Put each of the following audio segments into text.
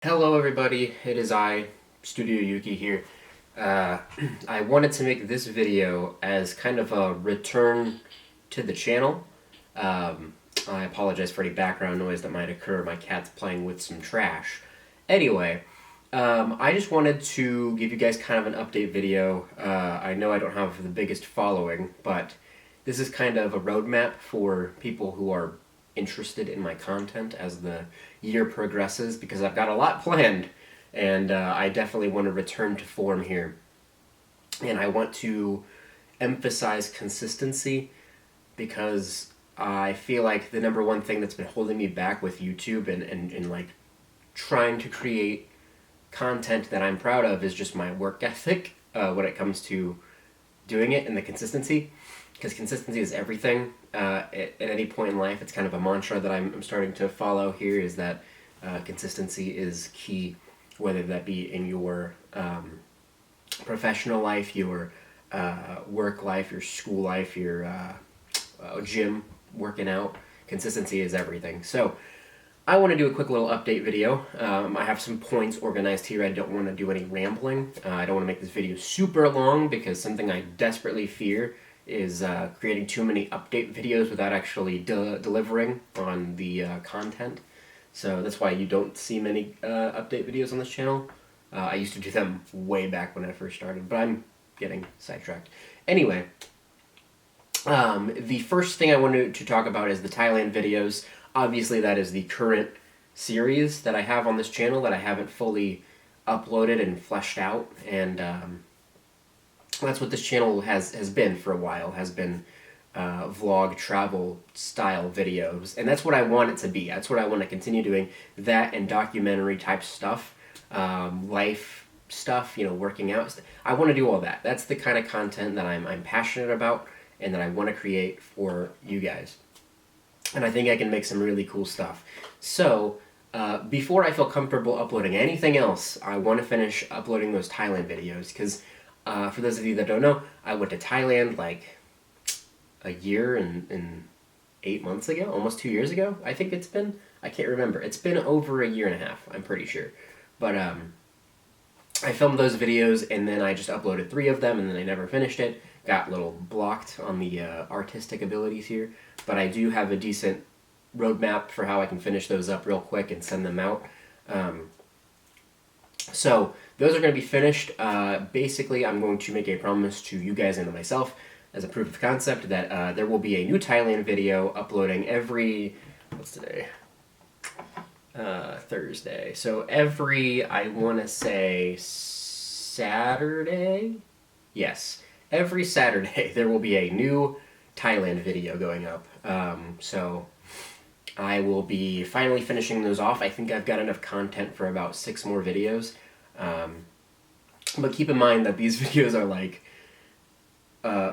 Hello everybody, it is I, Studio Yuki here. I wanted to make this video as kind of a return to the channel. I apologize for any background noise that might occur. My cat's playing with some trash. Anyway, I just wanted to give you guys kind of an update video. I know I don't have the biggest following, but this is kind of a roadmap for people who are interested in my content as the year progresses, because I've got a lot planned, and I definitely want to return to form here. And I want to emphasize consistency, because I feel like the number one thing that's been holding me back with YouTube and like trying to create content that I'm proud of is just my work ethic when it comes to doing it and the consistency, because consistency is everything. At any point in life, it's kind of a mantra that I'm starting to follow here, is that consistency is key, whether that be in your professional life, your work life, your school life, your gym, working out. Consistency is everything. So I want to do a quick little update video. I have some points organized here. I don't want to do any rambling. I don't want to make this video super long, because something I desperately fear is creating too many update videos without actually delivering on the content. So that's why you don't see many update videos on this channel. I used to do them way back when I first started, but I'm getting sidetracked. Anyway, the first thing I wanted to talk about is the Thailand videos. Obviously, that is the current series that I have on this channel that I haven't fully uploaded and fleshed out, and that's what this channel has been for a while, has been vlog travel style videos, and that's what I want it to be. That's what I want to continue doing, that and documentary type stuff, life stuff, working out. I want to do all that. That's the kind of content that I'm passionate about and that I want to create for you guys. And I think I can make some really cool stuff. So, before I feel comfortable uploading anything else, I want to finish uploading those Thailand videos, because for those of you that don't know, I went to Thailand like a year and 8 months ago, almost 2 years ago. I think it's been, I can't remember. It's been over a year and a half, I'm pretty sure. But I filmed those videos, and then I just uploaded 3 of them, and then I never finished it. Got a little blocked on the artistic abilities here, but I do have a decent roadmap for how I can finish those up real quick and send them out. So those are going to be finished. Basically, I'm going to make a promise to you guys and to myself, as a proof of concept, that there will be a new Thailand video uploading every, what's today? Thursday. So every, I want to say, Saturday? Yes. Every Saturday there will be a new Thailand video going up. So I will be finally finishing those off. I think I've got enough content for about 6 more videos. But keep in mind that these videos are like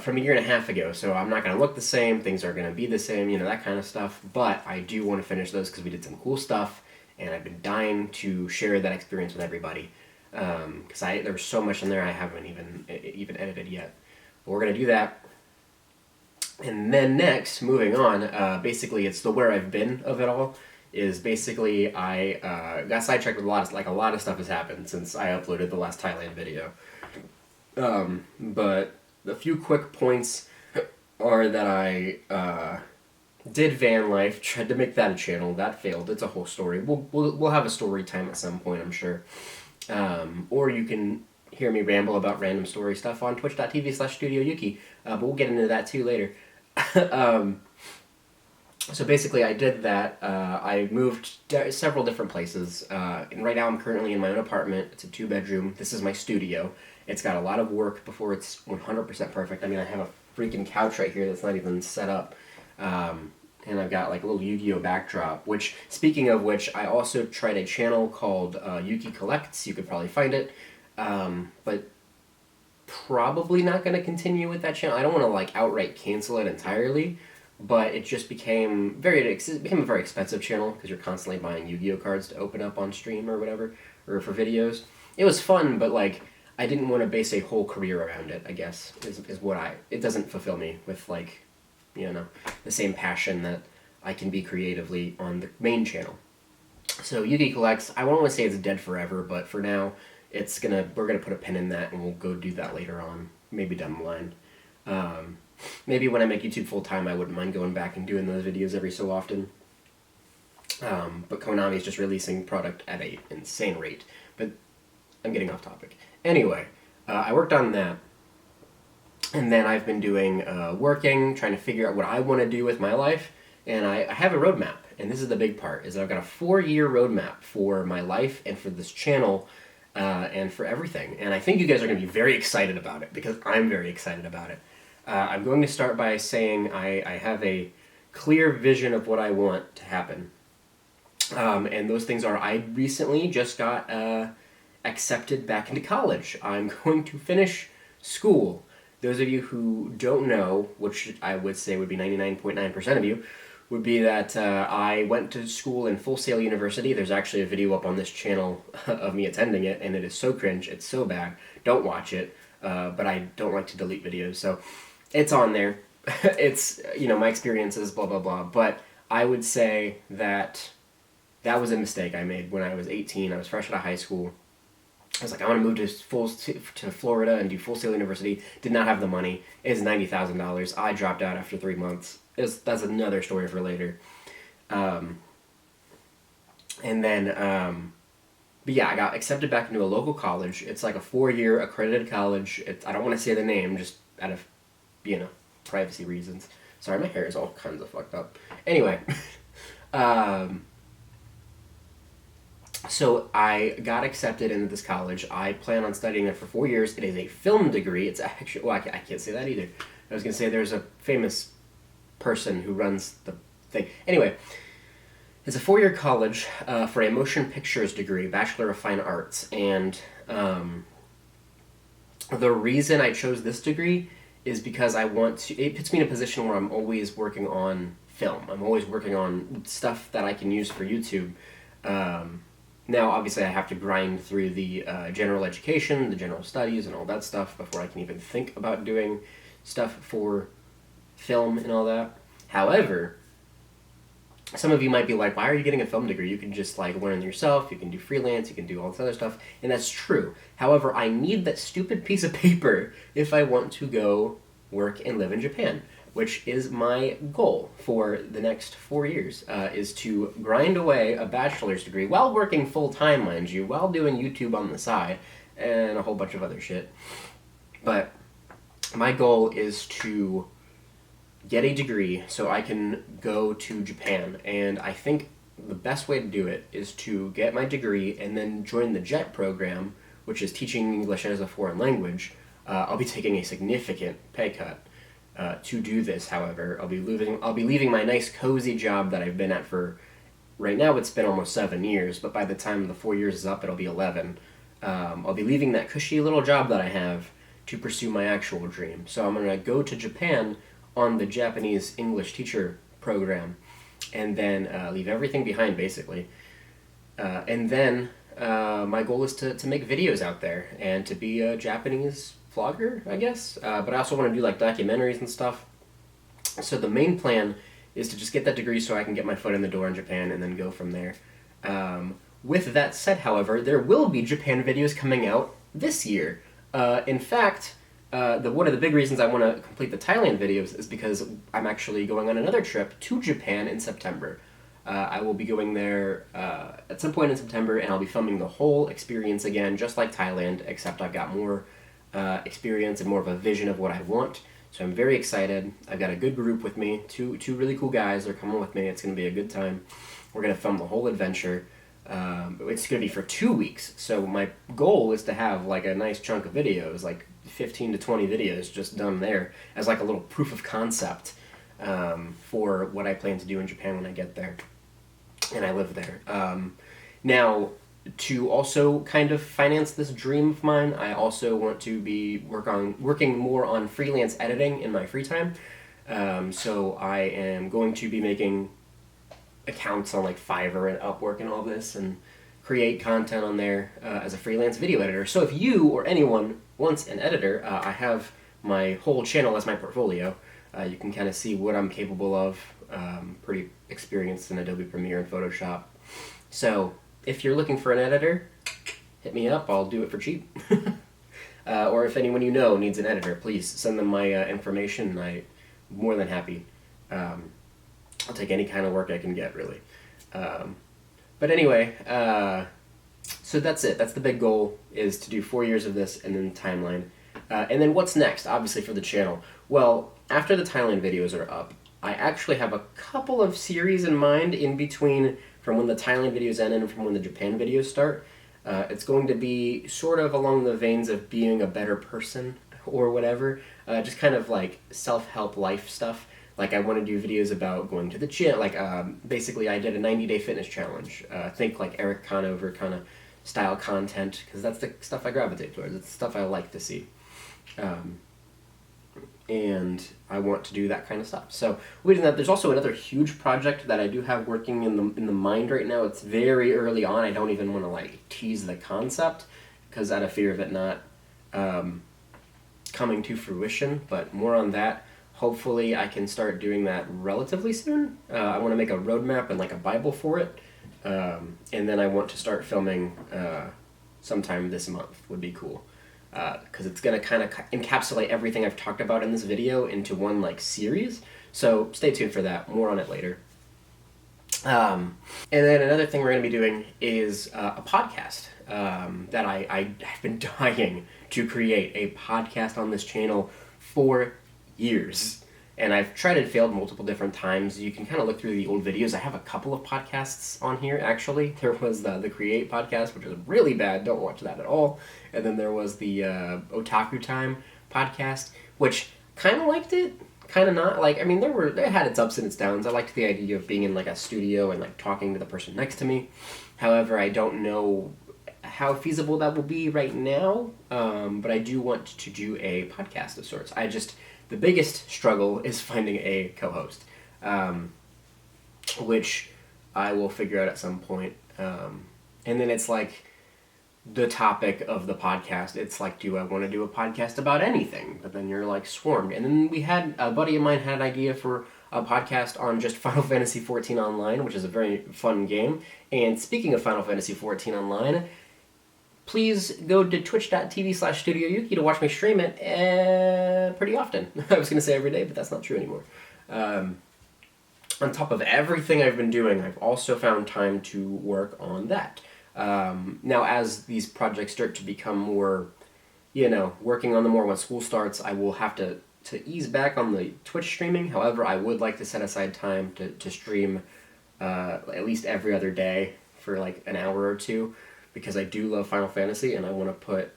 from a year and a half ago, so I'm not going to look the same, things are going to be the same, that kind of stuff. But I do want to finish those because we did some cool stuff, and I've been dying to share that experience with everybody. Because there was so much in there I haven't even edited yet. But we're going to do that. And then next, moving on, basically it's the where I've been of it all. Is basically I got sidetracked with a lot of stuff has happened since I uploaded the last Thailand video. But a few quick points are that I did van life, tried to make that a channel, that failed. It's a whole story. We'll have a story time at some point, I'm sure. Or you can hear me ramble about random story stuff on twitch.tv/StudioYuki, but we'll get into that too later. So basically I did that. I moved several different places, and right now I'm currently in my own apartment. It's a 2-bedroom. This is my studio. It's got a lot of work before it's 100% perfect. I mean, I have a freaking couch right here that's not even set up. And I've got like a little Yu-Gi-Oh backdrop, which, speaking of which, I also tried a channel called Yuki Collects. You could probably find it. But probably not going to continue with that channel. I don't want to like outright cancel it entirely, but it just became a very expensive channel, because you're constantly buying Yu-Gi-Oh cards to open up on stream or whatever, or for videos. It was fun, but like I didn't want to base a whole career around it, I guess, is what it doesn't fulfill me with like, the same passion that I can be creatively on the main channel. So Yugi Collects, I won't want to say it's dead forever, but for now, we're gonna put a pin in that, and we'll go do that later on, maybe down the line. Um, Maybe when I make YouTube full time, I wouldn't mind going back and doing those videos every so often. But Konami is just releasing product at an insane rate. But I'm getting off topic. Anyway, I worked on that, and then I've been doing working, trying to figure out what I want to do with my life, and I have a roadmap. And this is the big part: is that I've got a 4-year roadmap for my life and for this channel, and for everything. And I think you guys are going to be very excited about it because I'm very excited about it. I'm going to start by saying I have a clear vision of what I want to happen. And those things are, I recently just got accepted back into college. I'm going to finish school. Those of you who don't know, which I would say would be 99.9% of you, would be that I went to school in Full Sail University. There's actually a video up on this channel of me attending it, and it is so cringe. It's so bad. Don't watch it. But I don't like to delete videos, so it's on there. It's, my experiences, blah, blah, blah. But I would say that that was a mistake I made when I was 18. I was fresh out of high school. I was like, I want to move to Florida and do Full Sail University. Did not have the money. It was $90,000. I dropped out after 3 months. That's another story for later. And then, but yeah, I got accepted back into a local college. It's like a 4-year accredited college. I don't want to say the name, just out of, privacy reasons. Sorry, my hair is all kinds of fucked up. Anyway, so I got accepted into this college. I plan on studying there for 4 years. It is a film degree. It's actually, well, I can't say that either. I was going to say there's a famous person who runs the thing. Anyway, it's a 4-year college for a motion pictures degree, Bachelor of Fine Arts. And the reason I chose this degree is because it puts me in a position where I'm always working on film. I'm always working on stuff that I can use for YouTube. Now, obviously, I have to grind through the general education, the general studies, and all that stuff before I can even think about doing stuff for film and all that. However, some of you might be like, why are you getting a film degree? You can just learn yourself, you can do freelance, you can do all this other stuff, and that's true. However, I need that stupid piece of paper if I want to go work and live in Japan, which is my goal for the next 4 years, is to grind away a bachelor's degree while working full-time, mind you, while doing YouTube on the side, and a whole bunch of other shit. But my goal is to get a degree so I can go to Japan, and I think the best way to do it is to get my degree and then join the JET program, which is teaching English as a foreign language. I'll be taking a significant pay cut to do this. However, I'll be leaving my nice cozy job that I've been at for, right now it's been almost 7 years, but by the time the 4 years is up, it'll be 11. I'll be leaving that cushy little job that I have to pursue my actual dream. So I'm going to go to Japan on the Japanese English teacher program, and then leave everything behind, basically. And then my goal is to make videos out there and to be a Japanese vlogger, I guess. But I also want to do documentaries and stuff. So the main plan is to just get that degree so I can get my foot in the door in Japan and then go from there. With that said, however, there will be Japan videos coming out this year. In fact, one of the big reasons I want to complete the Thailand videos is because I'm actually going on another trip to Japan in September. I will be going there at some point in September, and I'll be filming the whole experience again, just like Thailand, except I've got more experience and more of a vision of what I want. So I'm very excited. I've got a good group with me, two really cool guys are coming with me. It's going to be a good time. We're going to film the whole adventure. It's going to be for 2 weeks, so my goal is to have a nice chunk of videos, 15 to 20 videos just done there as a little proof of concept for what I plan to do in Japan when I get there and I live there. Now, to also kind of finance this dream of mine, I also want to be working more on freelance editing in my free time. So I am going to be making accounts on Fiverr and Upwork and all this, and create content on there as a freelance video editor. So if you or anyone wants an editor, I have my whole channel as my portfolio. You can kind of see what I'm capable of. Pretty experienced in Adobe Premiere and Photoshop. So if you're looking for an editor, hit me up. I'll do it for cheap. Or if anyone you know needs an editor, please send them my information. I'm more than happy. I'll take any kind of work I can get, really. But anyway, so that's it. That's the big goal, is to do 4 years of this and then timeline. And then what's next, obviously, for the channel? Well, after the Thailand videos are up, I actually have a couple of series in mind in between from when the Thailand videos end and from when the Japan videos start. It's going to be sort of along the veins of being a better person or whatever, just kind of like self-help life stuff. Like I want to do videos about going to the gym, like basically I did a 90-day fitness challenge. Think like Eric Conover kind of style content, because that's the stuff I gravitate towards. It's the stuff I like to see. And I want to do that kind of stuff. So within that, there's also another huge project that I do have working in the mind right now. It's very early on. I don't even want to like tease the concept because out of fear of it not coming to fruition. But more on that. Hopefully, I can start doing that relatively soon. I want to make a roadmap and like a Bible for it, and then I want to start filming sometime this month. Would be cool. Because it's going to kind of encapsulate everything I've talked about in this video into one like series. So stay tuned for that. More on it later. And then another thing we're going to be doing is a podcast that I've been dying to create a podcast on this channel for years. And I've tried and failed multiple different times. You can kind of look through the old videos. I have a couple of podcasts on here, actually. There was the Create podcast, which was really bad. Don't watch that at all. And then there was the Otaku Time podcast, which kind of liked it, kind of not. Like, I mean, it had its ups and its downs. I liked the idea of being in like a studio and like talking to the person next to me. However, I don't know how feasible that will be right now. But I do want to do a podcast of sorts. The biggest struggle is finding a co-host, which I will figure out at some point. And then it's like the topic of the podcast. It's like, do I want to do a podcast about anything? But then you're like swarmed. And then a buddy of mine had an idea for a podcast on just Final Fantasy XIV Online, which is a very fun game. And speaking of Final Fantasy XIV Online, please go to twitch.tv/StudioYuki to watch me stream it pretty often. I was going to say every day, but that's not true anymore. On top of everything I've been doing, I've also found time to work on that. Now, as these projects start to become more, working on them more when school starts, I will have to ease back on the Twitch streaming. However, I would like to set aside time to stream at least every other day for like an hour or two, because I do love Final Fantasy, and I want to put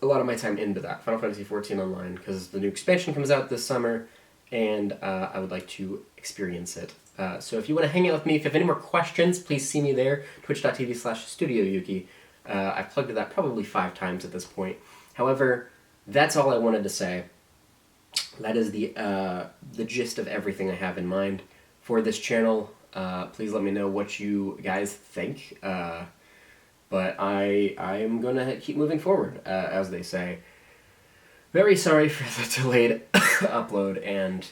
a lot of my time into that. Final Fantasy XIV Online, because the new expansion comes out this summer, and I would like to experience it. So if you want to hang out with me, if you have any more questions, please see me there, twitch.tv/StudioYuki. I've plugged that probably 5 times at this point. However, that's all I wanted to say. That is the gist of everything I have in mind for this channel. Please let me know what you guys think. But I'm going to keep moving forward, as they say. Very sorry for the delayed upload, and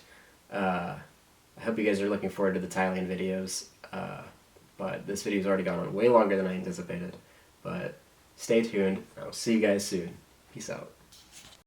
I hope you guys are looking forward to the Thailand videos. But this video's already gone on way longer than I anticipated. But stay tuned. I'll see you guys soon. Peace out.